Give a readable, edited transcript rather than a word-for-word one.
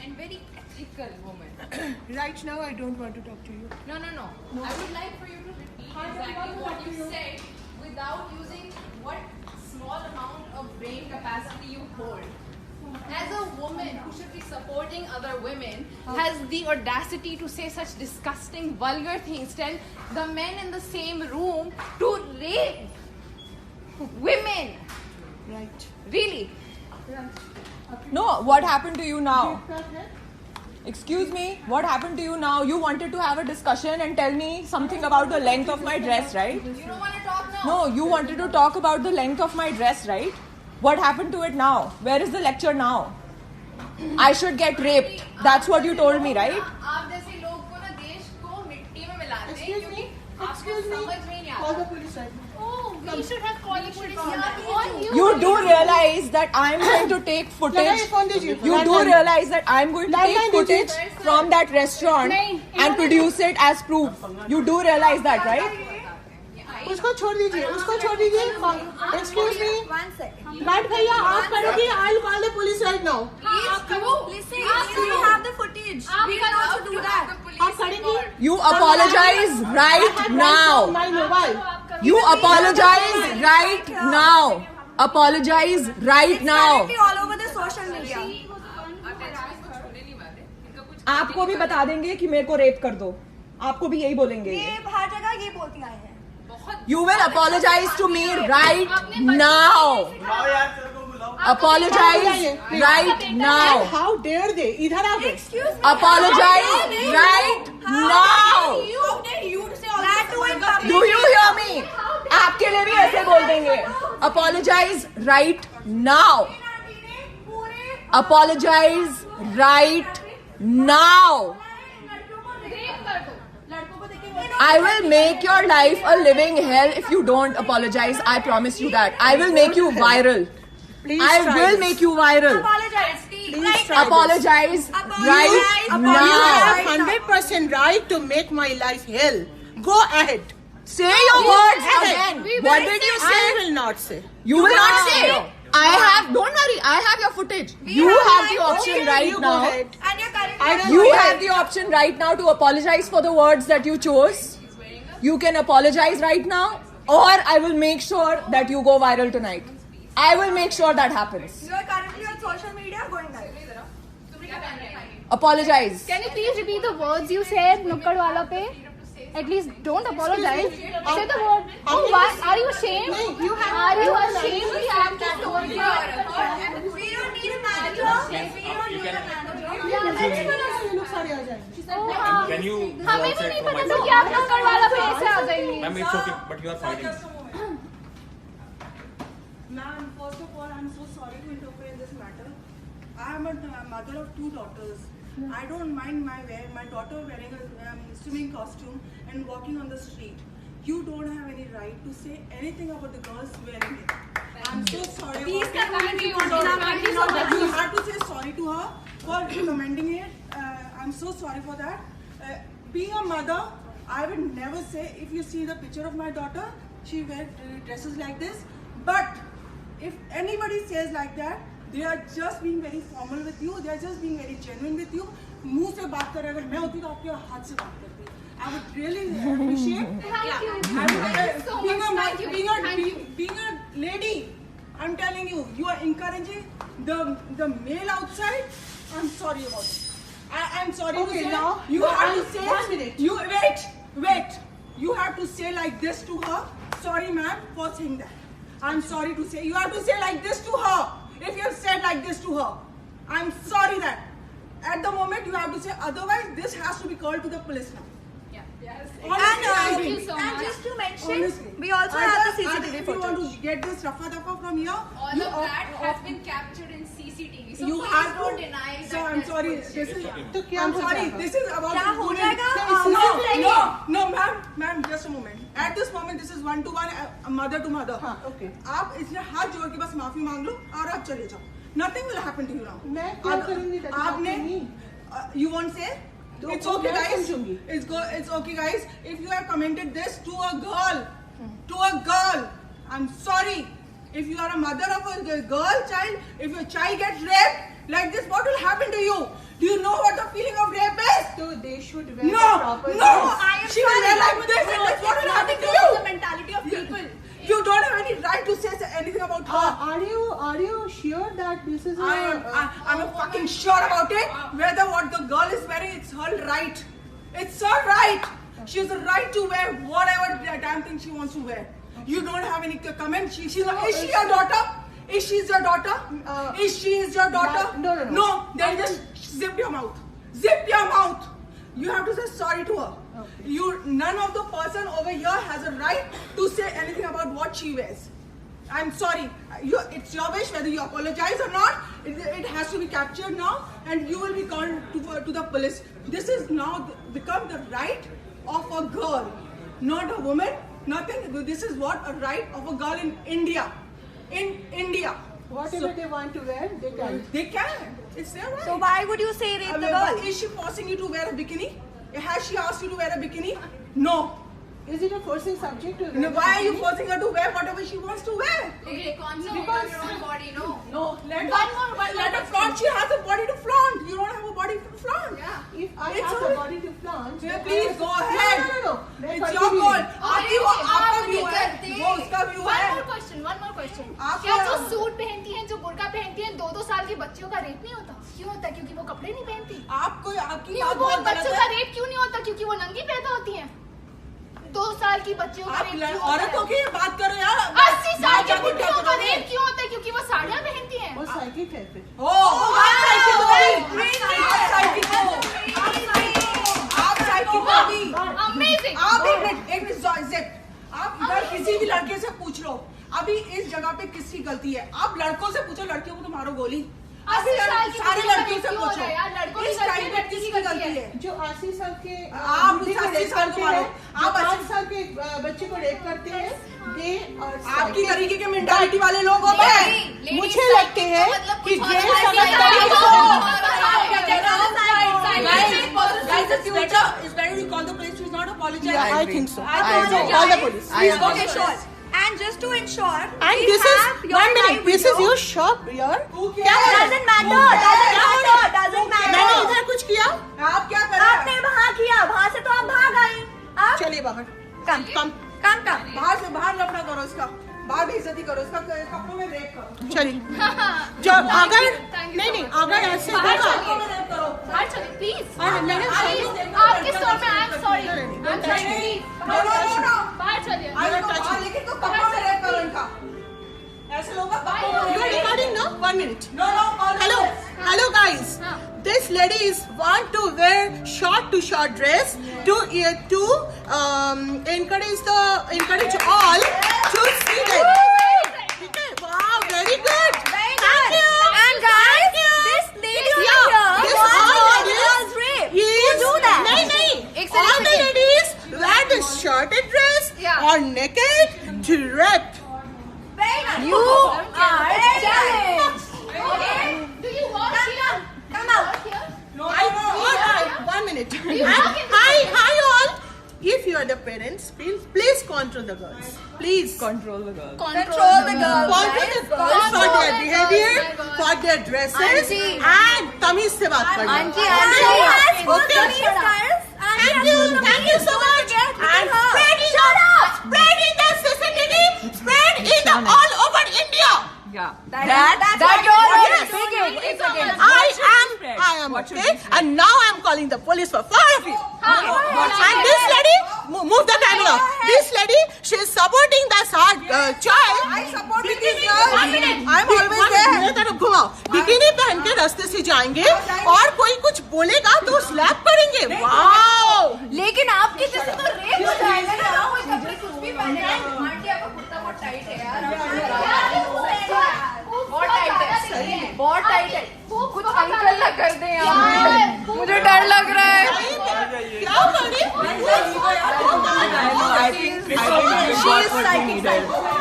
and very ethical woman. Right now, I don't want to talk to you. No. I would like for you to repeat exactly what you said without using what small amount of brain capacity you hold. As a woman who should be supporting other women, has the audacity to say such disgusting, vulgar things, tell the men in the same room to rape women. Right. Really? No, what happened to you now? Excuse me, what happened to you now? You wanted to have a discussion and tell me something about the length of my dress, right? You don't want to talk now? No, you wanted to talk about the length of my dress, right? What happened to it now? Where is the lecture now? I should get raped. That's what you told me, right? आप जैसे लोग को ना देश को मिट्टी में मिलाते हैं Excuse क्योंकि me. आपको Excuse me. समझ में नहीं Call आता. the police right now. Oh, we should have called the police on you. You do realize that I'm going to take चला footage. ये phone दीजिए. You do Landline. realize that I'm going to Landline take footage दीजिए. from that restaurant and produce it as proof. You do realize that, right? उसको छोड़ दीजिए. उसको छोड़ दीजिए. Excuse me. 1 second. Right, भैया आप करोगे. I'll call the police right now. Listen, we have the footage. We can also do that. आप करेंगी? You apologize right now. My mobile. You apologize right now. Apologize right now. Currently all over the social media. आपको भी बता देंगे कि मेरे को rape कर दो. आपको भी यही बोलेंगे. ये हर जगह ये बोलती आए हैं. You will apologize to me right now. Apologize right now. How dare they? इधर आओ. Excuse me. Apologize right now. That too in public. Do you hear me? आपके लिए भी ऐसे बोल देंगे. Apologize right now. Apologize right now. I will make your life a living hell if you don't apologize. I promise you that. I will make you viral. Please I try will this. make you viral. Apologize. Please try Apologize right You now. have 100% right to make my life hell. Go ahead. Say your words ahead. again. What did you say? I will not say. You will not say. I have. Don't worry. I have your footage. You have the option Okay, right you now. go ahead. And you're currently. I don't You care. have the option right now to apologize for the words that you chose. You can apologize right now, or I will make sure that you go viral tonight. I will make sure that happens. You're currently on social media going live. Apologize. Can you please repeat the words you said, Nukkad wala pe? At least don't apologize. Say the word. Oh, why? Are you ashamed? Are you ashamed? We have to told you. We don't need a manager. We don't need a manager. ये लोग सारे आ जाएंगे. Can you go हमें भी outside नहीं for पता my था phone? कि आप नुक्कड़ वाला पे ऐसे आ जाएंगे. Ma'am, it's okay, but you are fighting. Ma'am, first of all, I'm so sorry to interfere in this matter. I am a mother of 2 daughters. I don't mind my daughter wearing a swimming costume and walking on the street. You don't have any right to say anything about the girls wearing it. I'm so sorry. Please about thank you. You have to say sorry to her for commending it. I'm so sorry for that. Being a mother, I would never say, if you see the picture of my daughter, she wears dresses like this. But if anybody says like that, they are just being very formal with you. They are just being very genuine with you. मुंह से बात कर रहे अगर मैं होती तो आपके हाथ से बात करती. I would really appreciate. Thank you. Being a lady, I'm telling you, you are encouraging the male outside. I'm sorry about it. I'm sorry Okay, to say. now, You have to say. 1 minute. You wait. You have to say like this to her. Sorry, ma'am, for saying that. I'm sorry to say. You have to say like this to her. If you have said like this to her, I'm sorry that. At the moment, you have to say. Otherwise, this has to be called to the police now. And Thank you so much. just to mention, Honestly. we also have the CCTV If you want footage. to get this rafa dafa from here, All you of that has been captured in CCTV. So you please have don't to. deny that. So I'm there's sorry. footage. This is. तो क्या I'm हो sorry. जाएगा? This is about. क्या हो जाएगा? No, ma'am, just a moment. At this moment, this is 1-to-1, mother to mother. हाँ, okay. आप इसलिए हाथ जोड़ के बस माफी मांग लो और आप चले जाओ. Nothing will happen to you now. मैं क्या करूँगी? That is up to me. You won't say. तो It's okay, मैं guys. समझूंगी. It's okay, guys. If you have commented this to a girl, I'm sorry. If you are a mother of a girl child, if your child gets raped, like this, what will happen to you? Do you know what the feeling of rape is? So they should wear No, proper no, dress. she will wear like this and that's what will happen to you. The mentality of people. You don't have any right to say anything about her. Are you sure that this is I'm fucking sure about it. Whether what the girl is wearing, it's her right. It's her right. She has the right to wear whatever damn thing she wants to wear. You don't have any comment. Is she your daughter? Is she your daughter? Is she your daughter? No. No, then just zip your mouth. Zip your mouth. You have to say sorry to her. Okay. None of the person over here has a right to say anything about what she wears. I'm sorry. It's your wish whether you apologize or not. It has to be captured now, and you will be called to the police. This is now become the right of a girl, not a woman. Nothing. This is what a right of a girl in India. In India. whatever they want to wear, they can. They can. It's their right. So why would you say rape the girl? Is she forcing you to wear a bikini? Has she asked you to wear a bikini? No. Is it a forcing subject to wear? No, why are you forcing her to wear whatever she wants to wear? Okay, concentrate on your own body, no. No, let her flaunt. She has a body to flaunt. You don't have a body to flaunt. Yeah. If I It's have all- the body to flaunt, Yeah, please go ahead. No. It's your call. आपका view है, वो उसका view One है. more question. आप क्या क्या- जो suit पहनती हैं, जो बुर्का पहनती हैं, 2-2 साल की बच्चियों का रेप नहीं होता? क्यों होता है? क्योंकि वो कपड़े नहीं पहनती। आपको आपकी क्यों बात वो बहुत बच्चों गलत का है. रेप क्यों नहीं होता? क्योंकि वो नंगी पैदा होती हैं। 2 साल की बच्चियों का आप रेप क्यों होता औरतों है? की बात करो यार. 80 साल की जाके बुढ़ियों क्या का करोगे? रेप क्यों होता है? क्योंकि वो साड़ियाँ पहनती हैं। वो साइकिक है फिर। आप साइकिल हो गई. आप साइकिल हो. आप साइकिल हो गई. Amazing. आप एक मिनट जिप. आप इधर किसी भी लड़के से पूछ लो. अभी इस जगह पे किसकी गलती है? आप लड़कों से पूछो, लड़कियों को तो मारो गोली. अभी 80 साल की सारे बुढ़ियों का लड़कियों से क्यों हो पूछो. रहा है यार? लड़कों की इस गलती टाइम है, पे लड़की की किसकी गलती गलती है? है? जो 80 साल के आप बुढ़ी को 80 रेप साल करते को मारो. हैं, आप जो 5 80 साल के बच्चे को रेप करते हैं, they are आपकी psychic. तरीके के मेंटालिटी वाले लोग होते हैं. मुझे लगते हैं कि जे It's better you call the police. She's not apologizing. I think so. agree. Call the police. Okay, sure. And just to ensure, And we this have is your 1 minute. live This is video. your shop, yaar. Who क्या cares? Doesn't matter. Doesn't मैंने matter. इधर कुछ किया? आप क्या कर रहे आपने हैं? वहाँ किया, वहाँ से तो आप भाग आई. आप चलिए बाहर. कम कम. बाहर से बाहर लफड़ा करो इसका. बाहर बेइज्जती करो इसका. कपड़ों में रेप करो. चलिए. जब अगर नहीं अगर ऐसे बाहर होगा. कपड़ों में रेप करो. बाहर चलिए, please. अरे मैंने Please, आपके स्टोर में I'm sorry. I'm sorry, please. No. बाहर चलिए. लेकिन तो कपड़ों में रेप करो इनका. ऐसे लोगों का कपड़ों में You are rape. recording now? 1 minute. No, call the Hello, police. hello guys. This lady is want to wear short to short dress to encourage all to see them. Okay, wow, very good. Thank you. And guys, this lady over Yeah, here this was all all ladies girls rape. is Who do that? नहीं. All the ladies wear the shorted dress Yeah. or naked direct. You are challenged. Okay. Do you walk here? Come out. Walk here? No. 1 minute. walk in Hi all. If you are the parents, please control the girls. Please Control the girl. Control the girls. control the girls for their behavior, for their dresses, Auntie. and तमीज से बात करना. Auntie has full Okay. tamiz, guys. Auntie Thank has you, full thank you tamiz. so Don't much. forget, look And at her. spread in the CCTV, spread in the all over India. Yeah. That's that what girl you're is doing. big. It's again. I am okay, and now I am calling the police for 4 of you. And this lady, move the camera. This lady, she is supporting the child. I support this girl. I'm always there. मेरे तरफ घुमाओ. Bikini पहन के रास्ते से जाएंगे और कोई कुछ बोलेगा तो स्लैप करेंगे. वाओ. लेकिन आपकी जैसे तो रेप हो जाएगा ना. कोई कपड़े कुछ भी पहने हैं. आंटी आपका कुर्ता बहुत टाइट है यार. बहुत टाइट है. बहुत टाइट है. कुछ अंकल ना कर दे यार. मुझे डर लग रहा है. क्या करें? She is psychic.